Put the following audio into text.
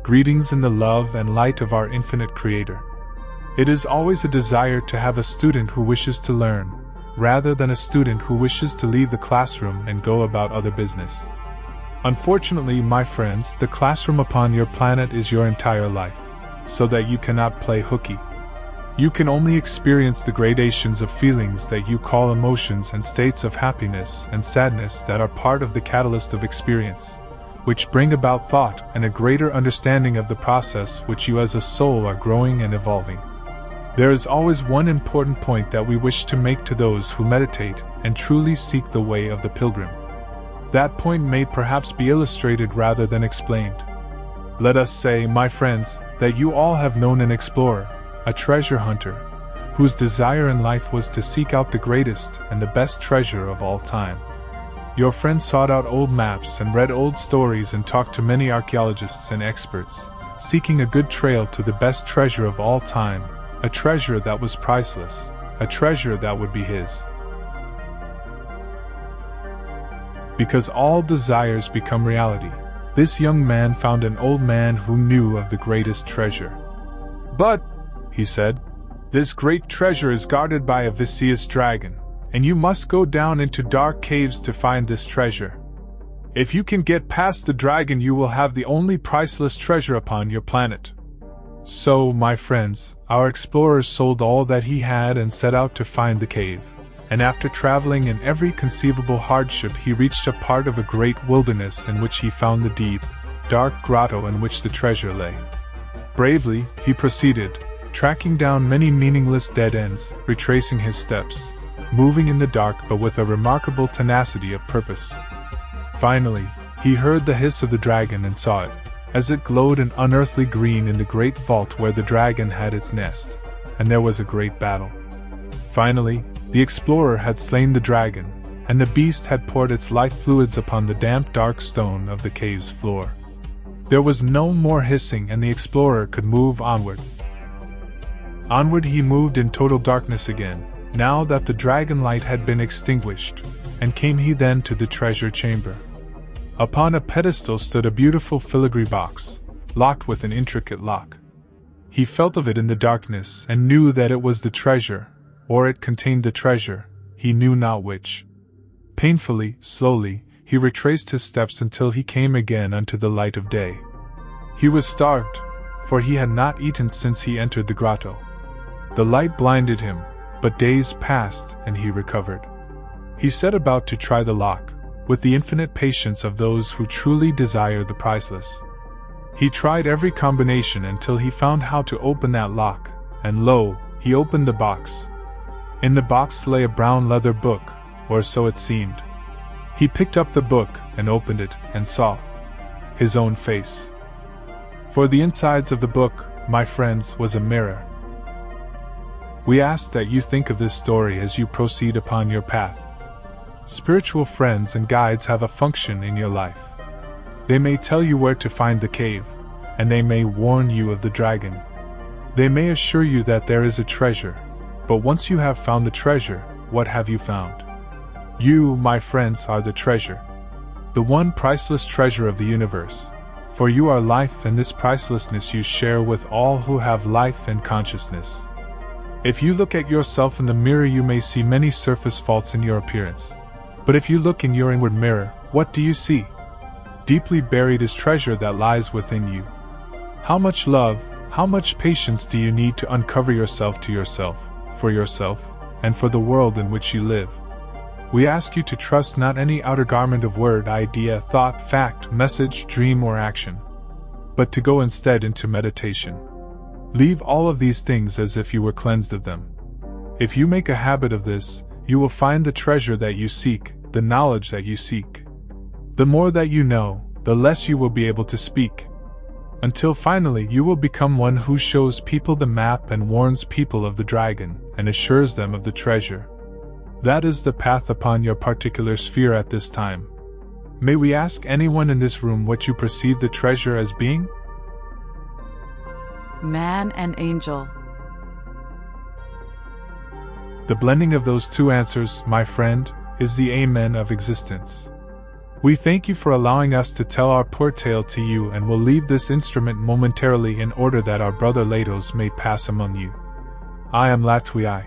Greetings in the love and light of our infinite Creator. It is always a desire to have a student who wishes to learn, rather than a student who wishes to leave the classroom and go about other business. Unfortunately, my friends, the classroom upon your planet is your entire life, so that you cannot play hooky. You can only experience the gradations of feelings that you call emotions and states of happiness and sadness that are part of the catalyst of experience, which bring about thought and a greater understanding of the process which you as a soul are growing and evolving. There is always one important point that we wish to make to those who meditate and truly seek the way of the pilgrim. That point may perhaps be illustrated rather than explained. Let us say, my friends, that you all have known an explorer, a treasure hunter, whose desire in life was to seek out the greatest and the best treasure of all time. Your friend sought out old maps and read old stories and talked to many archaeologists and experts, seeking a good trail to the best treasure of all time, a treasure that was priceless, a treasure that would be his. Because all desires become reality, this young man found an old man who knew of the greatest treasure. But, he said, this great treasure is guarded by a vicious dragon, and you must go down into dark caves to find this treasure. If you can get past the dragon, you will have the only priceless treasure upon your planet. So, my friends, our explorer sold all that he had and set out to find the cave. And after traveling in every conceivable hardship, he reached a part of a great wilderness in which he found the deep, dark grotto in which the treasure lay. Bravely, he proceeded, tracking down many meaningless dead ends, retracing his steps, moving in the dark but with a remarkable tenacity of purpose. Finally, he heard the hiss of the dragon and saw it, as it glowed an unearthly green in the great vault where the dragon had its nest, and there was a great battle. Finally, the explorer had slain the dragon, and the beast had poured its life fluids upon the damp dark stone of the cave's floor. There was no more hissing, and the explorer could move onward. Onward he moved in total darkness again, now that the dragon light had been extinguished, and came he then to the treasure chamber. Upon a pedestal stood a beautiful filigree box, locked with an intricate lock. He felt of it in the darkness and knew that it was the treasure, or it contained the treasure, he knew not which. Painfully, slowly, he retraced his steps until he came again unto the light of day. He was starved, for he had not eaten since he entered the grotto. The light blinded him, but days passed and he recovered. He set about to try the lock, with the infinite patience of those who truly desire the priceless. He tried every combination until he found how to open that lock, and lo, he opened the box. In the box lay a brown leather book, or so it seemed. He picked up the book and opened it and saw his own face. For the insides of the book, my friends, was a mirror. We ask that you think of this story as you proceed upon your path. Spiritual friends and guides have a function in your life. They may tell you where to find the cave, and they may warn you of the dragon. They may assure you that there is a treasure, but once you have found the treasure, what have you found? You, my friends, are the treasure. The one priceless treasure of the universe. For you are life, and this pricelessness you share with all who have life and consciousness. If you look at yourself in the mirror, you may see many surface faults in your appearance. But if you look in your inward mirror, what do you see? Deeply buried is treasure that lies within you. How much love, how much patience do you need to uncover yourself to yourself, for yourself, and for the world in which you live? We ask you to trust not any outer garment of word, idea, thought, fact, message, dream, or action, but to go instead into meditation. Leave all of these things as if you were cleansed of them. If you make a habit of this, you will find the treasure that you seek, the knowledge that you seek. The more that you know, the less you will be able to speak. Until finally you will become one who shows people the map and warns people of the dragon, and assures them of the treasure. That is the path upon your particular sphere at this time. May we ask anyone in this room what you perceive the treasure as being? Man and angel. The blending of those two answers, my friend, is the Amen of existence. We thank you for allowing us to tell our poor tale to you and will leave this instrument momentarily in order that our brother Latos may pass among you. I am Latwii.